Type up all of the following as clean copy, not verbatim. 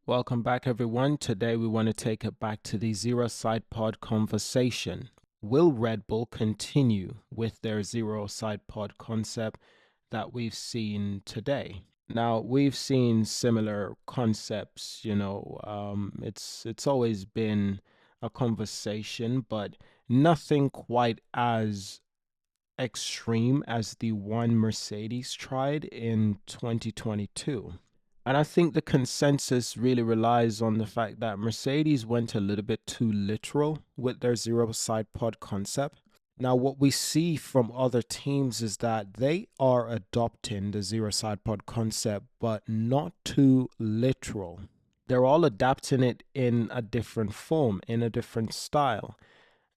Welcome back, everyone. Today we want to take it back to the zero SidePod conversation. Will Red Bull continue with their zero SidePod concept that we've seen today? Now, we've seen similar concepts, it's always been a conversation, but nothing quite as extreme as the one Mercedes tried in 2022. And I think the consensus really relies on the fact that Mercedes went a little bit too literal with their zero side pod concept. Now, what we see from other teams is that they are adopting the zero side pod concept, but not too literal. They're all adapting it in a different form, in a different style.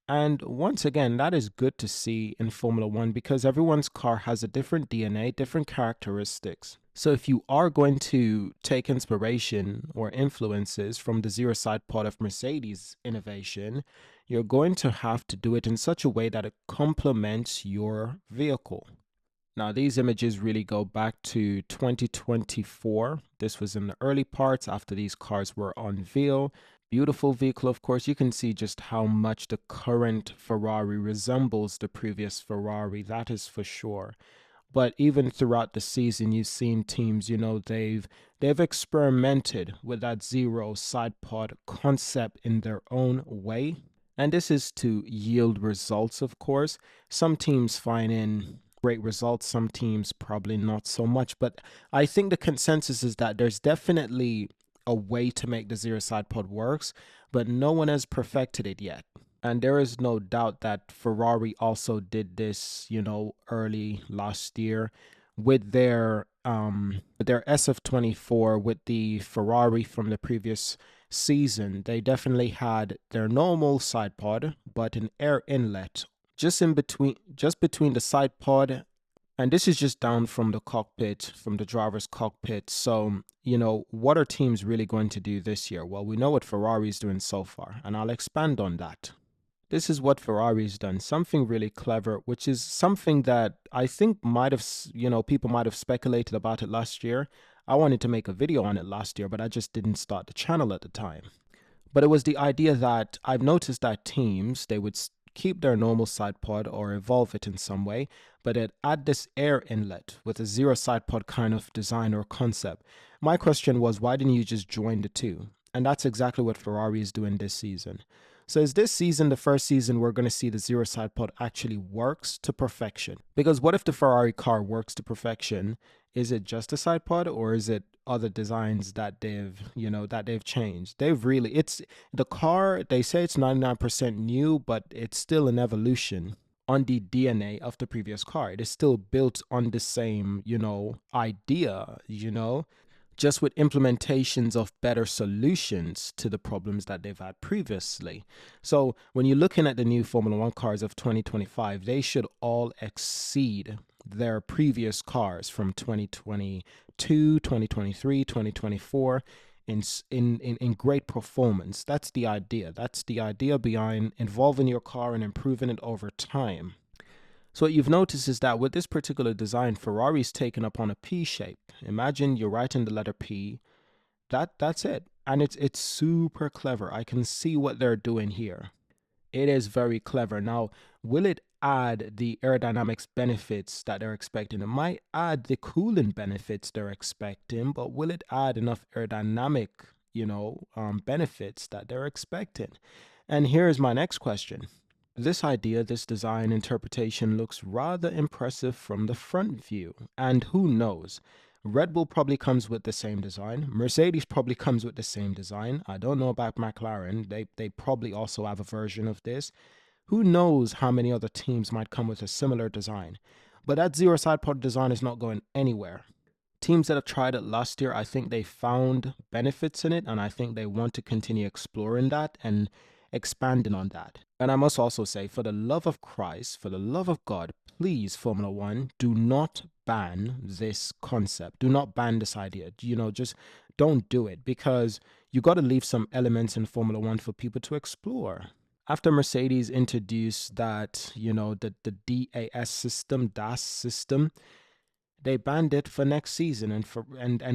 And once again, that is good to see in Formula One because everyone's car has a different DNA, different characteristics. So if you are going to take inspiration or influences from the zero side pod of Mercedes innovation, you're going to have to do it in such a way that it complements your vehicle. Now, these images really go back to 2024. This was in the early parts after these cars were unveiled. Beautiful vehicle, of course. You can see just how much the current Ferrari resembles the previous Ferrari, that is for sure. But even throughout the season, you've seen teams, they've experimented with that zero side pod concept in their own way. And this is to yield results, of course. Some teams finding great results, some teams probably not so much. But I think the consensus is that there's definitely a way to make the zero side pod works, but no one has perfected it yet. And there is no doubt that Ferrari also did this, early last year with their SF-24 with the Ferrari from the previous season. They definitely had their normal side pod, but an air inlet just between the side pod, and this is just down from the cockpit, from the driver's cockpit. So, what are teams really going to do this year? Well, we know what Ferrari is doing so far, and I'll expand on that. This is what Ferrari's done, something really clever, which is something that I think people might have speculated about it last year. I wanted to make a video on it last year, but I just didn't start the channel at the time. But it was the idea that I've noticed that teams, they would keep their normal side pod or evolve it in some way, but it add this air inlet with a zero side pod kind of design or concept. My question was, why didn't you just join the two? And that's exactly what Ferrari is doing this season. So is this season the first season we're going to see the zero side pod actually works to perfection? Because what if the Ferrari car works to perfection? Is it just a side pod or is it other designs that they've changed? It's the car, they say it's 99% new, but it's still an evolution on the DNA of the previous car. It is still built on the same, idea, just with implementations of better solutions to the problems that they've had previously. So when you're looking at the new Formula One cars of 2025, they should all exceed their previous cars from 2022, 2023, 2024 in great performance. That's the idea. That's the idea behind involving your car and improving it over time. So what you've noticed is that with this particular design, Ferrari's taken up on a P shape. Imagine you're writing the letter P. That's it. And it's super clever. I can see what they're doing here. It is very clever. Now, will it add the aerodynamics benefits that they're expecting? It might add the cooling benefits they're expecting, but will it add enough aerodynamic, benefits that they're expecting? And here's my next question. This idea, this design interpretation looks rather impressive from the front view. And who knows? Red Bull probably comes with the same design. Mercedes probably comes with the same design. I don't know about McLaren. They probably also have a version of this. Who knows how many other teams might come with a similar design? But that zero side pod design is not going anywhere. Teams that have tried it last year, I think they found benefits in it, and I think they want to continue exploring that and expanding on that. And I must also say, for the love of Christ, for the love of God, please, Formula One, do not ban this concept. Do not ban this idea. Just don't do it, because you got to leave some elements in Formula One for people to explore. After Mercedes introduced that, the DAS system, They banned it for next season, and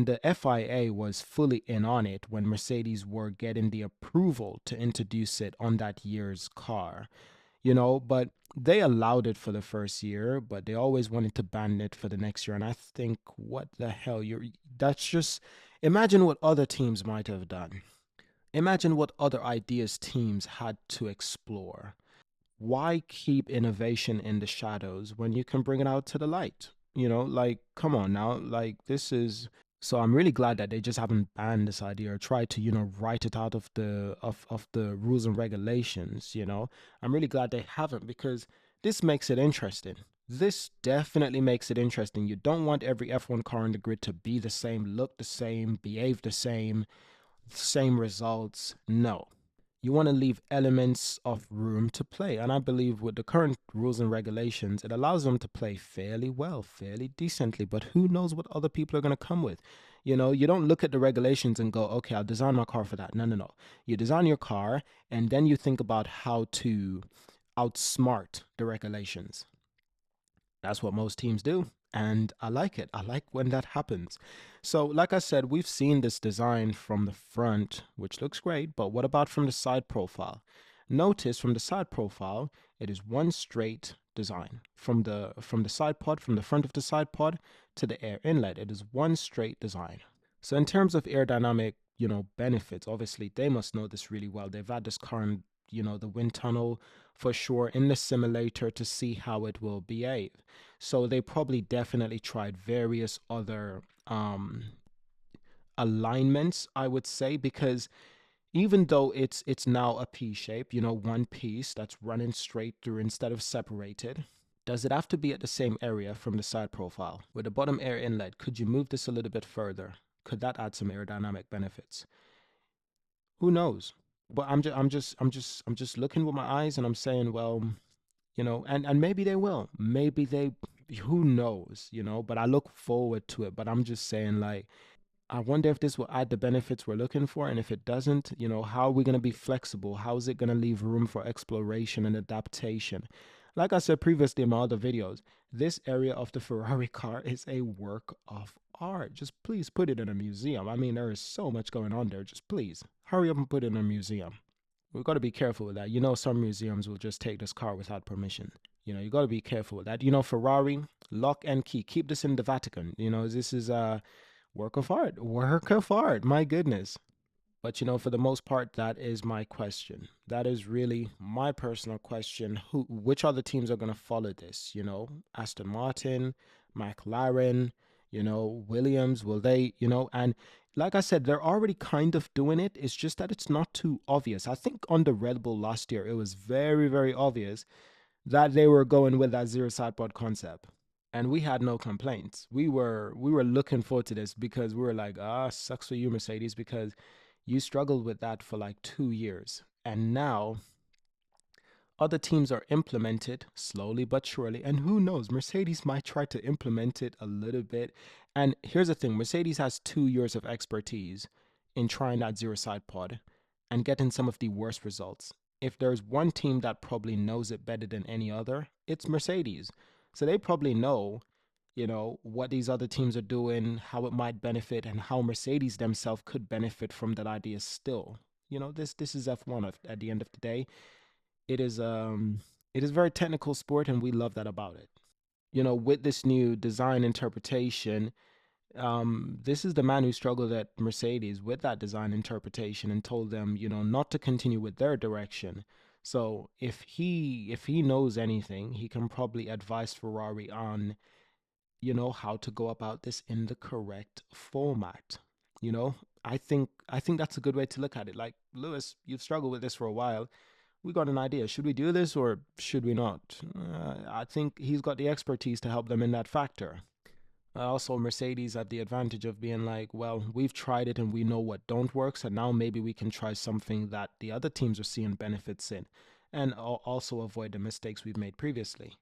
the FIA was fully in on it when Mercedes were getting the approval to introduce it on that year's car. But they allowed it for the first year, but they always wanted to ban it for the next year. And I think, what the hell? That's just, imagine what other teams might have done. Imagine what other ideas teams had to explore. Why keep innovation in the shadows when you can bring it out to the light? Like, come on now. Like, this is, so I'm really glad that they just haven't banned this idea or tried to, write it out of the rules and regulations. I'm really glad they haven't, because this makes it interesting. This definitely makes it interesting. You don't want every F1 car in the grid to be the same, look the same, behave the same results. No, you want to leave elements of room to play. And I believe with the current rules and regulations, it allows them to play fairly well, fairly decently. But who knows what other people are going to come with? You don't look at the regulations and go, okay, I'll design my car for that. No, no, no. You design your car and then you think about how to outsmart the regulations. That's what most teams do. And I like it. I like when that happens. So, like I said, we've seen this design from the front, which looks great, but what about from the side profile? Notice from the side profile, it is one straight design. From the side pod, from the front of the side pod to the air inlet, it is one straight design. So in terms of aerodynamic, benefits, obviously they must know this really well. They've had this car in, the wind tunnel for sure in the simulator to see how it will behave. So they probably definitely tried various other alignments, I would say, because even though it's now a P shape, one piece that's running straight through instead of separated, does it have to be at the same area from the side profile? With the bottom air inlet, could you move this a little bit further? Could that add some aerodynamic benefits? Who knows? But I'm just looking with my eyes and I'm saying, well, and maybe they will. Maybe they, who knows? But I look forward to it. But I'm just saying, like, I wonder if this will add the benefits we're looking for. And if it doesn't, how are we going to be flexible? How is it going to leave room for exploration and adaptation? Like I said previously in my other videos, this area of the Ferrari car is a work of art. Just please put it in a museum. I mean, there is so much going on there. Just please hurry up and put it in a museum. We've got to be careful with that. Some museums will just take this car without permission. You got to be careful with that. Ferrari, lock and key. Keep this in the Vatican. This is a work of art. Work of art. My goodness. But for the most part, that is my question. That is really my personal question. Which other teams are going to follow this? Aston Martin, McLaren, Williams. Will they? And like I said, they're already kind of doing it. It's just that it's not too obvious. I think on the Red Bull last year, it was very, very obvious that they were going with that zero side pod concept, and we had no complaints. We were looking forward to this because we were like, sucks for you, Mercedes, because you struggled with that for like 2 years. And now other teams are implemented slowly but surely. And who knows, Mercedes might try to implement it a little bit. And here's the thing, Mercedes has 2 years of expertise in trying that zero side pod and getting some of the worst results. If there's one team that probably knows it better than any other, it's Mercedes. So they probably know what these other teams are doing, how it might benefit, and how Mercedes themselves could benefit from that idea still. This is F1 at the end of the day. It is it is a very technical sport, and we love that about it. With this new design interpretation, this is the man who struggled at Mercedes with that design interpretation and told them, not to continue with their direction. So if he knows anything, he can probably advise Ferrari on how to go about this in the correct format. you know I think that's a good way to look at it. Like, Lewis, you've struggled with this for a while. We got an idea. Should we do this or should we not? I think he's got the expertise to help them in that factor. Also, Mercedes had the advantage of being like, well, we've tried it and we know what don't work, so now maybe we can try something that the other teams are seeing benefits in, and also avoid the mistakes we've made previously.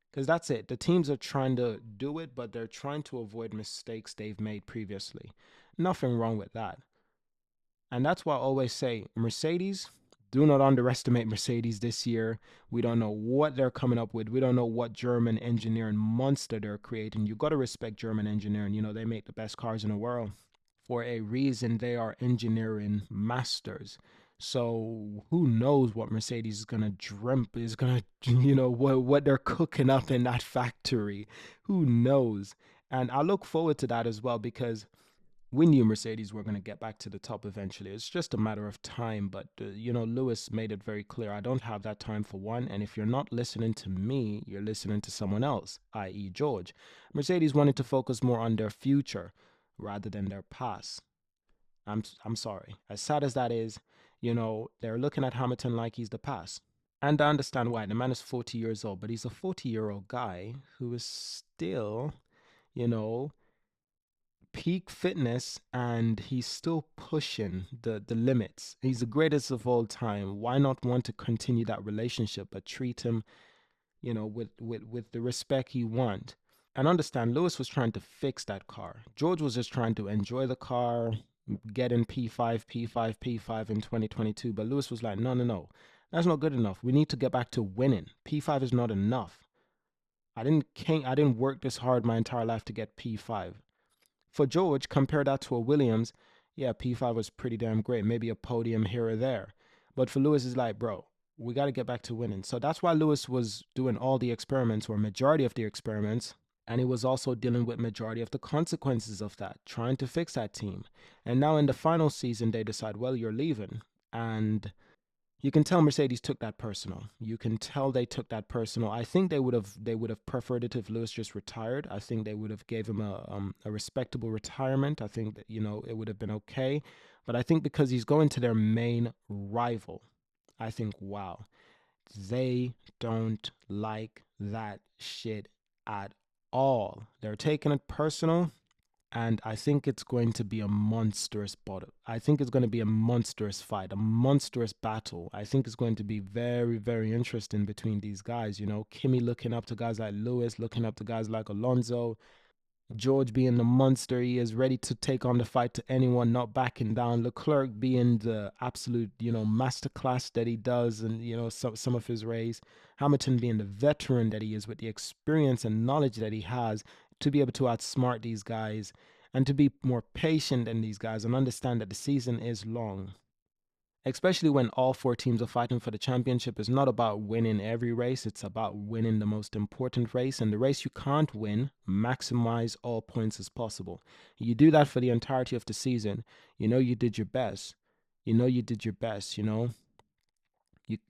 Because that's it. The teams are trying to do it, but they're trying to avoid mistakes they've made previously. Nothing wrong with that. And that's why I always say, Mercedes, Do not underestimate Mercedes this year. We don't know what they're coming up with. We don't know what German engineering monster they're creating. You got to respect German engineering. You know, they make the best cars in the world. For a reason, they are engineering masters. So who knows what Mercedes is gonna dream is gonna what they're cooking up in that factory. Who knows? And I look forward to that as well because we knew Mercedes were going to get back to the top eventually. It's just a matter of time. But, Lewis made it very clear I don't have that time for one. And if you're not listening to me, you're listening to someone else, i.e., George. Mercedes wanted to focus more on their future rather than their past. I'm sorry. As sad as that is, they're looking at Hamilton like he's the past. And I understand why. The man is 40 years old, but he's a 40-year-old guy who is still, you know, peak fitness and he's still pushing the limits. He's the greatest of all time. Why not want to continue that relationship but treat him, with the respect he want? And understand Lewis was trying to fix that car. George was just trying to enjoy the car, get in P5, P5, P5 in 2022. But Lewis was like, no, no, no. That's not good enough. We need to get back to winning. P5 is not enough. I didn't work this hard my entire life to get P5. For George, compare that to a Williams, yeah, P5 was pretty damn great. Maybe a podium here or there. But for Lewis, it's like, bro, we got to get back to winning. So that's why Lewis was doing all the experiments or majority of the experiments. And he was also dealing with majority of the consequences of that, trying to fix that team. And now in the final season, they decide, well, you're leaving. And you can tell Mercedes took that personal. You can tell they took that personal. I think they would have preferred it if Lewis just retired. I think they would have gave him a respectable retirement. I think that it would have been okay. But I think because he's going to their main rival, I think wow, they don't like that shit at all. They're taking it personal and I think it's going to be a monstrous battle. I think it's going to be a monstrous fight, a monstrous battle. I think it's going to be very, very interesting between these guys. Kimi looking up to guys like Lewis, looking up to guys like Alonso, George being the monster he is, ready to take on the fight to anyone, not backing down. Leclerc being the absolute, masterclass that he does, and some of his race. Hamilton being the veteran that he is, with the experience and knowledge that he has to be able to outsmart these guys and to be more patient than these guys and understand that the season is long, especially when all four teams are fighting for the championship. It's not about winning every race, it's about winning the most important race. And the race you can't win, maximize all points as possible. You do that for the entirety of the season. You did your best. You did your best,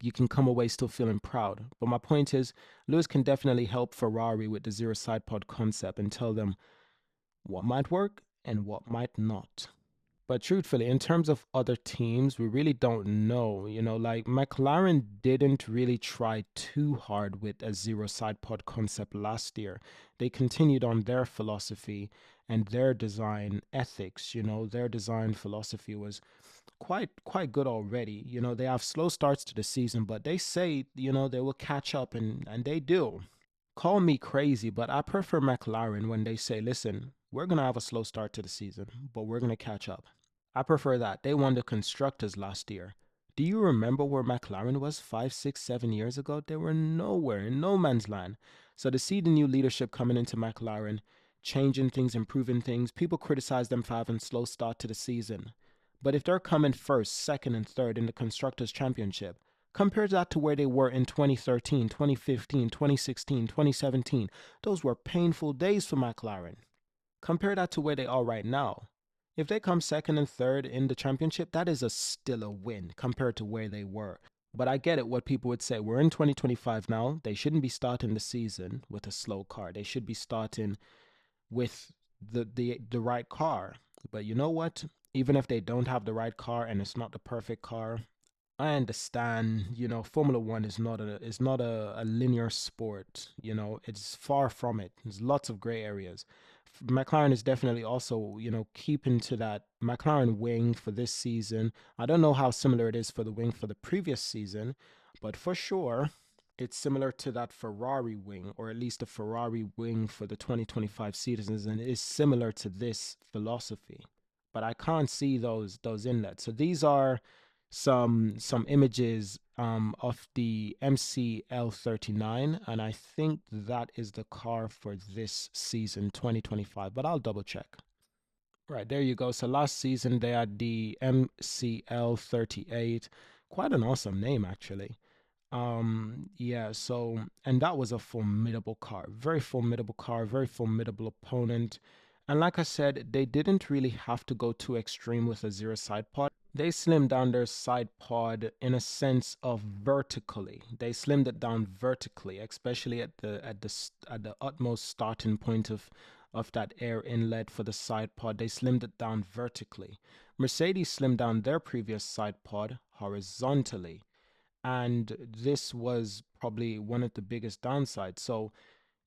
you can come away still feeling proud. But my point is, Lewis can definitely help Ferrari with the zero side pod concept and tell them what might work and what might not. But truthfully, in terms of other teams, we really don't know. Like McLaren didn't really try too hard with a zero side pod concept last year. They continued on their philosophy and their design ethics. Their design philosophy was quite good already. They have slow starts to the season, but they say, they will catch up and they do. Call me crazy, but I prefer McLaren when they say, listen, we're going to have a slow start to the season, but we're going to catch up. I prefer that. They won the constructors last year. Do you remember where McLaren was 5, 6, 7 years ago? They were nowhere, in no man's land. So to see the new leadership coming into McLaren, changing things, improving things, people criticize them for having slow start to the season. But if they're coming first, second, and third in the Constructors' Championship, compare that to where they were in 2013, 2015, 2016, 2017. Those were painful days for McLaren. Compare that to where they are right now. If they come second and third in the championship, that is still a win compared to where they were. But I get it, what people would say. We're in 2025 now. They shouldn't be starting the season with a slow car. They should be starting with the right car. But you know what? Even if they don't have the right car and it's not the perfect car, I understand, Formula One is not a linear sport. It's far from it. There's lots of gray areas. McLaren is definitely also, keeping to that McLaren wing for this season. I don't know how similar it is for the wing for the previous season, but for sure, it's similar to that Ferrari wing, or at least the Ferrari wing for the 2025 seasons, and it is similar to this philosophy. But I can't see those inlets. So these are some images of the MCL-39, and I think that is the car for this season 2025, but I'll double check. Right, there you go. So last season they had the MCL-38. Quite an awesome name, actually. Yeah, so, and that was a formidable car, very formidable opponent. And like I said, they didn't really have to go too extreme with a zero side pod. They slimmed down their side pod in a sense of vertically. They slimmed it down vertically, especially at the utmost starting point of that air inlet for the side pod. They slimmed it down vertically. Mercedes slimmed down their previous side pod horizontally, and this was probably one of the biggest downsides. So,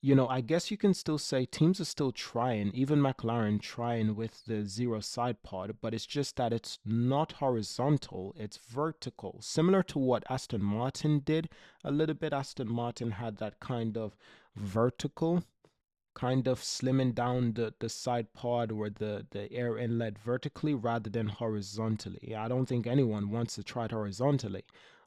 I guess you can still say teams are still trying, even McLaren trying with the zero side pod, but it's just that it's not horizontal, it's vertical. Similar to what Aston Martin did a little bit. Aston Martin had that kind of vertical, kind of slimming down the side pod or the air inlet vertically rather than horizontally. I don't think anyone wants to try it horizontally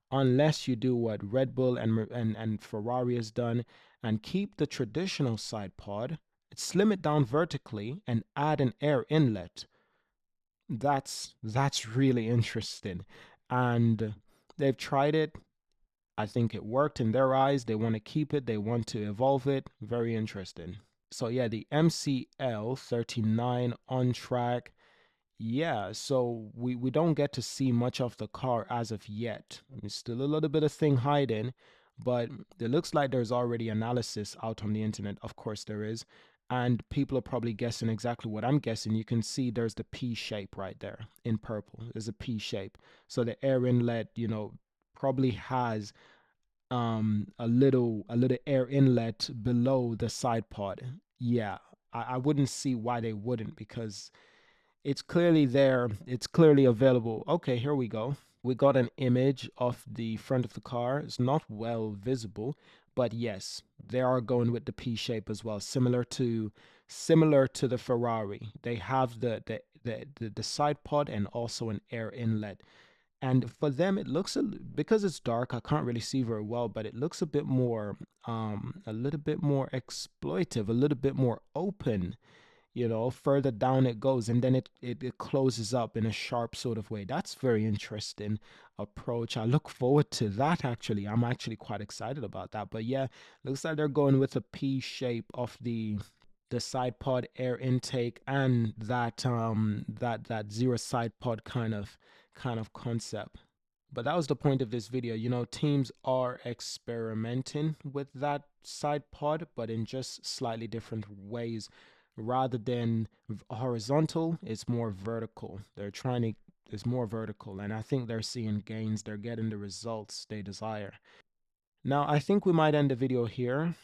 unless you do what Red Bull and Ferrari has done and keep the traditional side pod, slim it down vertically and add an air inlet. That's really interesting. And they've tried it. I think it worked in their eyes. They want to keep it, they want to evolve it. Very interesting. So yeah, the MCL-39 on track. Yeah, so we don't get to see much of the car as of yet. There's still a little bit of thing hiding, but it looks like there's already analysis out on the internet. Of course there is. And people are probably guessing exactly what I'm guessing. You can see there's the P shape right there in purple. There's a P shape. So the air inlet, probably has a little air inlet below the side pod. Yeah, I wouldn't see why they wouldn't, because it's clearly there, it's clearly available. Okay, here we go. We got an image of the front of the car. It's not well visible, but yes, they are going with the P shape as well, similar to the Ferrari. They have the side pod and also an air inlet. And for them, it looks because it's dark, I can't really see very well, but it looks a little bit more exploitive, a little bit more open. Further down it goes, and then it closes up in a sharp sort of way. That's very interesting approach. I look forward to that. Actually, I'm actually quite excited about that. But yeah, looks like they're going with a P shape of the side pod air intake and that zero side pod kind of concept. But that was the point of this video. Teams are experimenting with that side pod, but in just slightly different ways. Rather than horizontal, it's more vertical. It's more vertical, and I think they're seeing gains. They're getting the results they desire. Now, I think we might end the video here.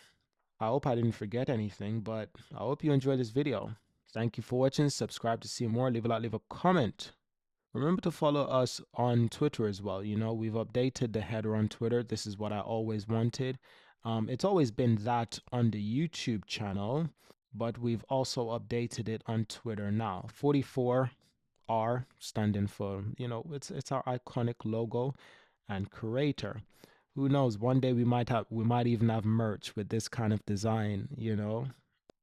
I hope I didn't forget anything, but I hope you enjoyed this video. Thank you for watching. Subscribe to see more. Leave a like, leave a comment. Remember to follow us on Twitter as well. We've updated the header on Twitter. This is what I always wanted. It's always been that on the YouTube channel, but we've also updated it on Twitter now. 44R standing for, it's our iconic logo and creator. Who knows? One day we might even have merch with this kind of design.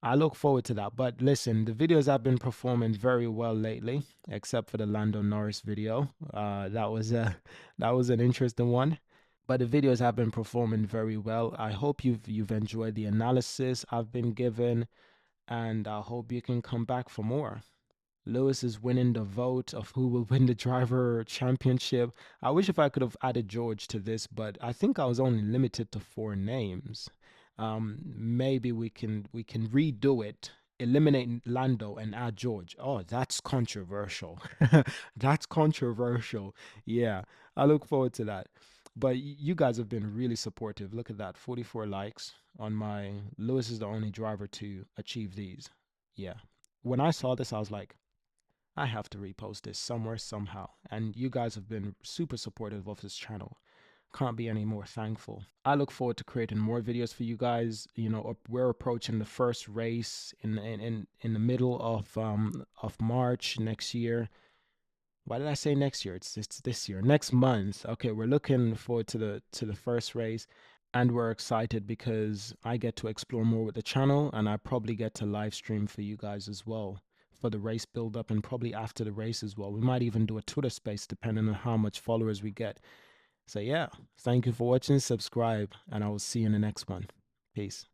I look forward to that. But listen, the videos have been performing very well lately, except for the Lando Norris video. That was an interesting one. But the videos have been performing very well. I hope you've enjoyed the analysis I've been given, and I hope you can come back for more. Lewis is winning the vote of who will win the driver championship. I wish if I could have added George to this, but I think I was only limited to 4 names. Maybe we can redo it, eliminate Lando and add George. Oh, that's controversial. That's controversial. Yeah, I look forward to that. But you guys have been really supportive. Look at that, 44 likes on my Lewis is the only driver to achieve these. Yeah. When I saw this, I was like, I have to repost this somewhere, somehow. And you guys have been super supportive of this channel. Can't be any more thankful. I look forward to creating more videos for you guys. We're approaching the first race in the middle of March next year. Why did I say next year? It's this year, next month. Okay, we're looking forward to the first race, and we're excited because I get to explore more with the channel, and I probably get to live stream for you guys as well for the race build up, and probably after the race as well. We might even do a Twitter space depending on how much followers we get. So yeah, thank you for watching. Subscribe, and I will see you in the next one. Peace.